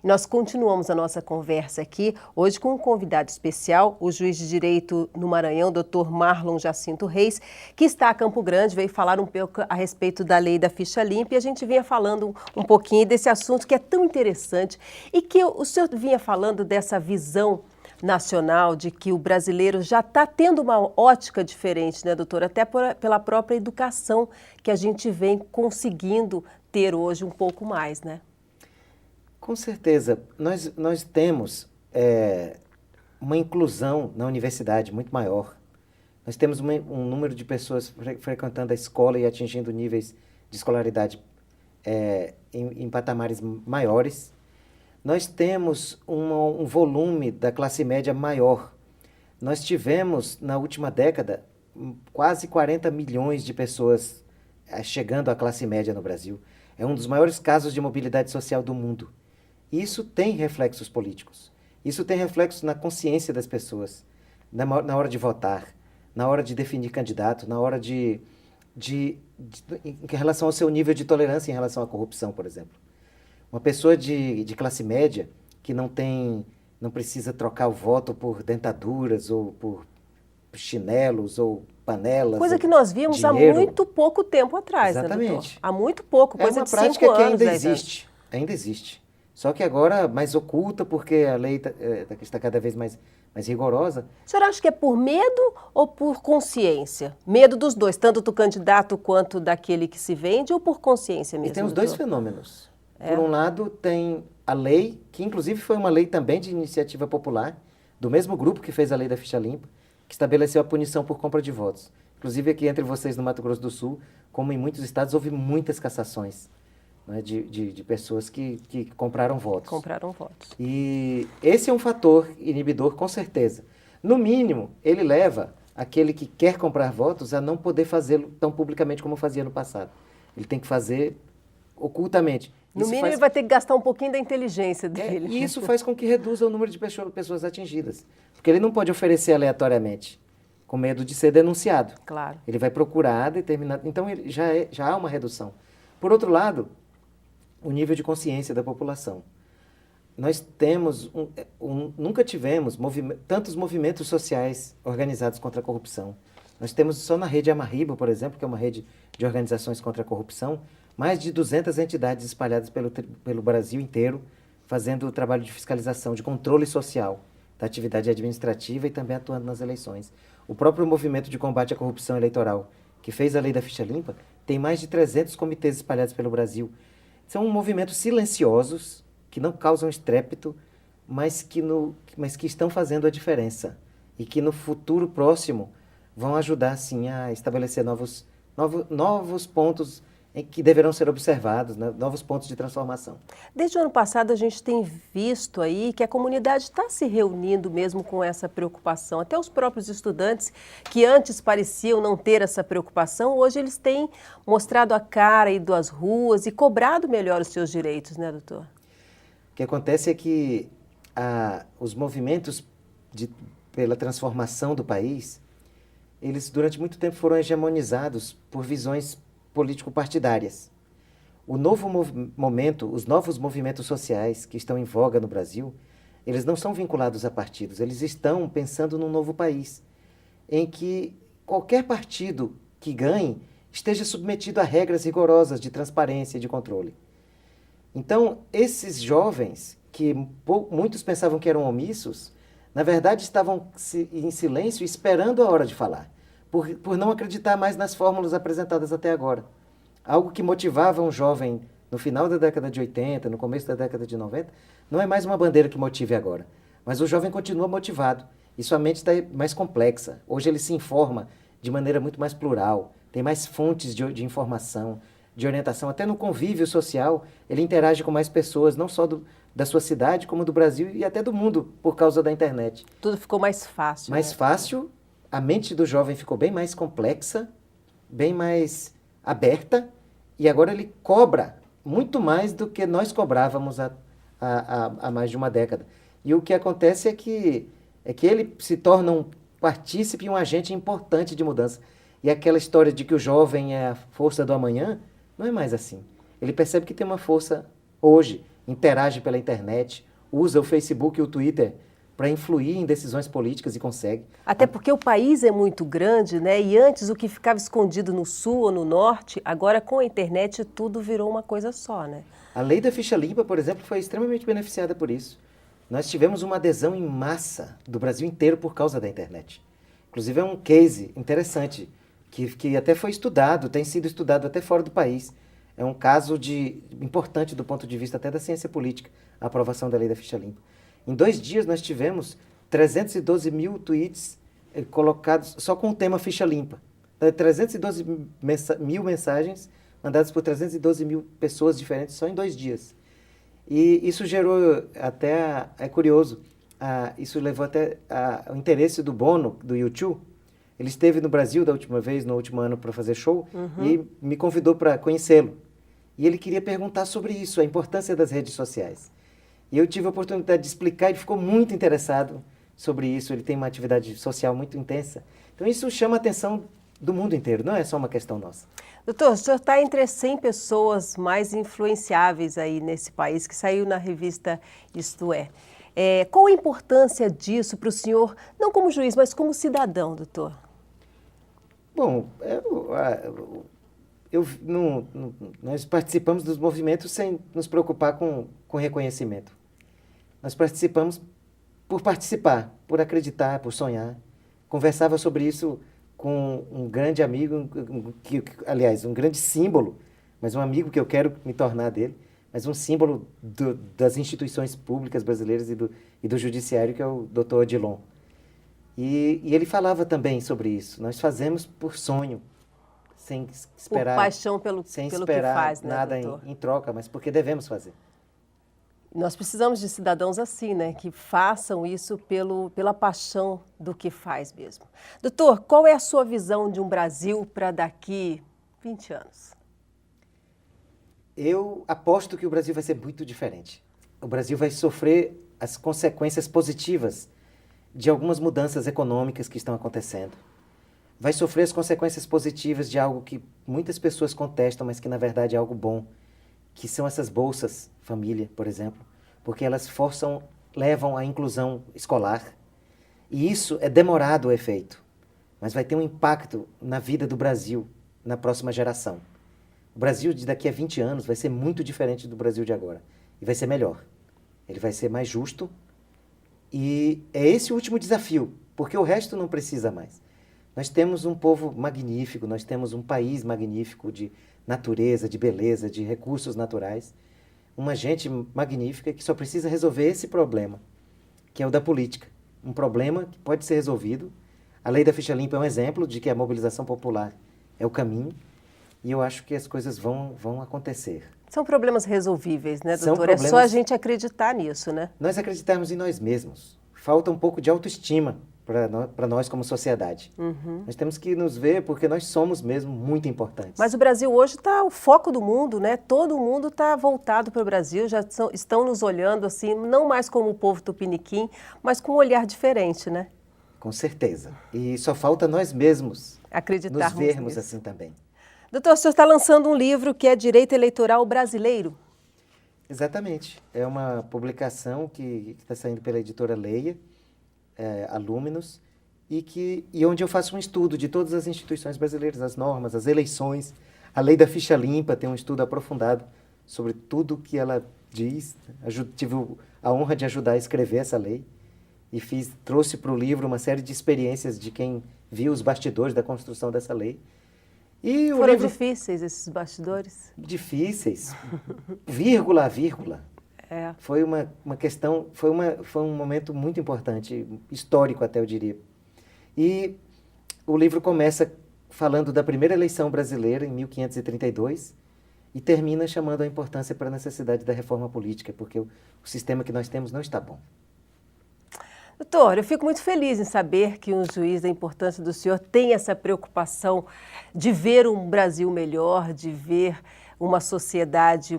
Nós continuamos a nossa conversa aqui, hoje com um convidado especial, o juiz de direito no Maranhão, Dr. Marlon Jacinto Reis, que está a Campo Grande, veio falar um pouco a respeito da lei da ficha limpa, e a gente vinha falando um pouquinho desse assunto que é tão interessante e que o senhor vinha falando dessa visão nacional de que o brasileiro já está tendo uma ótica diferente, né, doutor? Até pela própria educação que a gente vem conseguindo ter hoje um pouco mais, né? Com certeza. Nós temos uma inclusão na universidade muito maior. Nós temos um número de pessoas frequentando a escola e atingindo níveis de escolaridade em patamares maiores. Nós temos um volume da classe média maior. Nós tivemos, na última década, quase 40 milhões de pessoas chegando à classe média no Brasil. É um dos maiores casos de mobilidade social do mundo. Isso tem reflexos políticos. Isso tem reflexos na consciência das pessoas, na hora de votar, na hora de definir candidato, na hora em relação ao seu nível de tolerância em relação à corrupção, por exemplo. Uma pessoa de classe média que não precisa trocar o voto por dentaduras ou por chinelos ou panelas. Coisa que nós vimos dinheiro. Há muito pouco tempo atrás, Exatamente. né, doutor? Há muito pouco, coisa de 5 anos. É uma prática que ainda 10 anos. existe. Ainda existe. Só que agora mais oculta, porque a lei está cada vez mais rigorosa. O senhor acha que é por medo ou por consciência? Medo dos dois, tanto do candidato quanto daquele que se vende, ou por consciência mesmo? E tem os dois fenômenos. É. Por um lado, tem a lei, que inclusive foi uma lei também de iniciativa popular, do mesmo grupo que fez a lei da ficha limpa, que estabeleceu a punição por compra de votos. Inclusive aqui entre vocês no Mato Grosso do Sul, como em muitos estados, houve muitas cassações, né, de pessoas que compraram votos. Compraram votos. E esse é um fator inibidor, com certeza. No mínimo, ele leva aquele que quer comprar votos a não poder fazê-lo tão publicamente como fazia no passado. Ele tem que fazer ocultamente. No mínimo, ele vai ter que gastar um pouquinho da inteligência dele. E isso faz com que reduza o número de pessoas atingidas. Porque ele não pode oferecer aleatoriamente, com medo de ser denunciado. Claro. Ele vai procurar determinado... Então, já há uma redução. Por outro lado, o nível de consciência da população. Nós temos... nunca tivemos tantos movimentos sociais organizados contra a corrupção. Nós temos só na rede Amarribo, por exemplo, que é uma rede de organizações contra a corrupção, mais de 200 entidades espalhadas pelo Brasil inteiro, fazendo o trabalho de fiscalização, de controle social da atividade administrativa e também atuando nas eleições. O próprio movimento de combate à corrupção eleitoral, que fez a lei da ficha limpa, tem mais de 300 comitês espalhados pelo Brasil. São movimentos silenciosos, que não causam estrépito, mas que estão fazendo a diferença e que no futuro próximo vão ajudar, sim, a estabelecer novos pontos que deverão ser observados, né? Novos pontos de transformação. Desde o ano passado, a gente tem visto aí que a comunidade está se reunindo mesmo com essa preocupação. Até os próprios estudantes, que antes pareciam não ter essa preocupação, hoje eles têm mostrado a cara, ido às ruas e cobrado melhor os seus direitos, né, doutor? O que acontece é que os movimentos pela transformação do país, eles durante muito tempo foram hegemonizados por visões político-partidárias. Os novos movimentos sociais que estão em voga no Brasil, eles não são vinculados a partidos, eles estão pensando num novo país, em que qualquer partido que ganhe esteja submetido a regras rigorosas de transparência e de controle. Então, esses jovens, que muitos pensavam que eram omissos, na verdade estavam em silêncio esperando a hora de falar, por não acreditar mais nas fórmulas apresentadas até agora. Algo que motivava um jovem no final da década de 80, no começo da década de 90, não é mais uma bandeira que motive agora. Mas o jovem continua motivado e sua mente está mais complexa. Hoje ele se informa de maneira muito mais plural, tem mais fontes de informação, de orientação. Até no convívio social, ele interage com mais pessoas, não só da sua cidade, como do Brasil e até do mundo, por causa da internet. Tudo ficou mais fácil. Mais fácil. A mente do jovem ficou bem mais complexa, bem mais aberta, e agora ele cobra muito mais do que nós cobrávamos há mais de uma década. E o que acontece é que ele se torna um partícipe e um agente importante de mudança. E aquela história de que o jovem é a força do amanhã, não é mais assim. Ele percebe que tem uma força hoje interage pela internet, usa o Facebook e o Twitter para influir em decisões políticas e consegue. Até porque o país é muito grande, né? E antes o que ficava escondido no sul ou no norte, agora com a internet tudo virou uma coisa só, né? A lei da ficha limpa, por exemplo, foi extremamente beneficiada por isso. Nós tivemos uma adesão em massa do Brasil inteiro por causa da internet. Inclusive é um case interessante, que até foi estudado, tem sido estudado até fora do país. É um caso importante do ponto de vista até da ciência política, a aprovação da lei da ficha limpa. Em 2 dias nós tivemos 312 mil tweets colocados só com o tema ficha limpa. 312 mil mensagens mandadas por 312 mil pessoas diferentes só em 2 dias. E isso gerou até, é curioso, isso levou até o interesse do Bono, do U2. Ele esteve no Brasil da última vez, no último ano, para fazer show, e me convidou para conhecê-lo. E ele queria perguntar sobre isso, a importância das redes sociais. E eu tive a oportunidade de explicar, ele ficou muito interessado sobre isso, ele tem uma atividade social muito intensa. Então isso chama a atenção do mundo inteiro, não é só uma questão nossa. Doutor, o senhor está entre as 100 pessoas mais influenciáveis aí nesse país, que saiu na revista Isto É. Qual a importância disso para o senhor, não como juiz, mas como cidadão, doutor? Bom, nós participamos dos movimentos sem nos preocupar com reconhecimento. Nós participamos por participar, por acreditar, por sonhar. Conversava sobre isso com um grande amigo, aliás, um grande símbolo, mas um amigo que eu quero me tornar dele, mas um símbolo das instituições públicas brasileiras e do judiciário, que é o Dr. Odilon. E ele falava também sobre isso. Nós fazemos por sonho, sem esperar, por paixão pelo que faz, né, nada em troca, mas porque devemos fazer. Nós precisamos de cidadãos assim, né, que façam isso pela paixão do que faz mesmo. Doutor, qual é a sua visão de um Brasil para daqui 20 anos? Eu aposto que o Brasil vai ser muito diferente. O Brasil vai sofrer as consequências positivas de algumas mudanças econômicas que estão acontecendo. Vai sofrer as consequências positivas de algo que muitas pessoas contestam, mas que na verdade é algo bom, que são essas bolsas família, por exemplo, porque elas levam à inclusão escolar. E isso é demorado o efeito, mas vai ter um impacto na vida do Brasil, na próxima geração. O Brasil de daqui a 20 anos vai ser muito diferente do Brasil de agora. E vai ser melhor. Ele vai ser mais justo. E é esse o último desafio, porque o resto não precisa mais. Nós temos um povo magnífico, nós temos um país magnífico de natureza, de beleza, de recursos naturais. Uma gente magnífica que só precisa resolver esse problema, que é o da política. Um problema que pode ser resolvido. A lei da ficha limpa é um exemplo de que a mobilização popular é o caminho. E eu acho que as coisas vão acontecer. São problemas resolvíveis, né, doutor? Problemas... É só a gente acreditar nisso, né? Nós acreditarmos em nós mesmos. Falta um pouco de autoestima para nós como sociedade. Nós temos que nos ver porque nós somos mesmo muito importantes. Mas o Brasil hoje está o foco do mundo, né? Todo mundo está voltado para o Brasil, já estão nos olhando assim, não mais como o povo tupiniquim, mas com um olhar diferente, né? Com certeza. E só falta nós mesmos acreditarmos nos vermos nisso. assim também. Doutor, o senhor está lançando um livro que é Direito Eleitoral Brasileiro? Exatamente. É uma publicação que está saindo pela editora Leia, Alúminos, e onde eu faço um estudo de todas as instituições brasileiras, as normas, as eleições. A lei da ficha limpa tem um estudo aprofundado sobre tudo que ela diz. Tive a honra de ajudar a escrever essa lei e trouxe para o livro uma série de experiências de quem viu os bastidores da construção dessa lei. E foram difíceis esses bastidores? Difíceis, vírgula a vírgula. É. Foi uma questão, foi um momento muito importante, histórico até eu diria. E o livro começa falando da primeira eleição brasileira, em 1532, e termina chamando a importância para a necessidade da reforma política, porque o sistema que nós temos não está bom. Doutor, eu fico muito feliz em saber que um juiz da importância do senhor tem essa preocupação de ver um Brasil melhor, de ver uma sociedade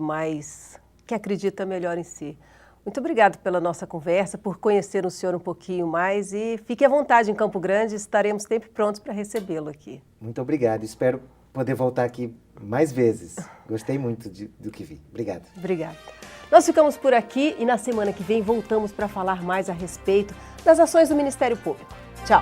que acredita melhor em si. Muito obrigado pela nossa conversa, por conhecer o senhor um pouquinho mais e fique à vontade em Campo Grande, estaremos sempre prontos para recebê-lo aqui. Muito obrigado, espero poder voltar aqui mais vezes. Gostei muito do que vi. Obrigado. Obrigada. Nós ficamos por aqui e na semana que vem voltamos para falar mais a respeito das ações do Ministério Público. Tchau!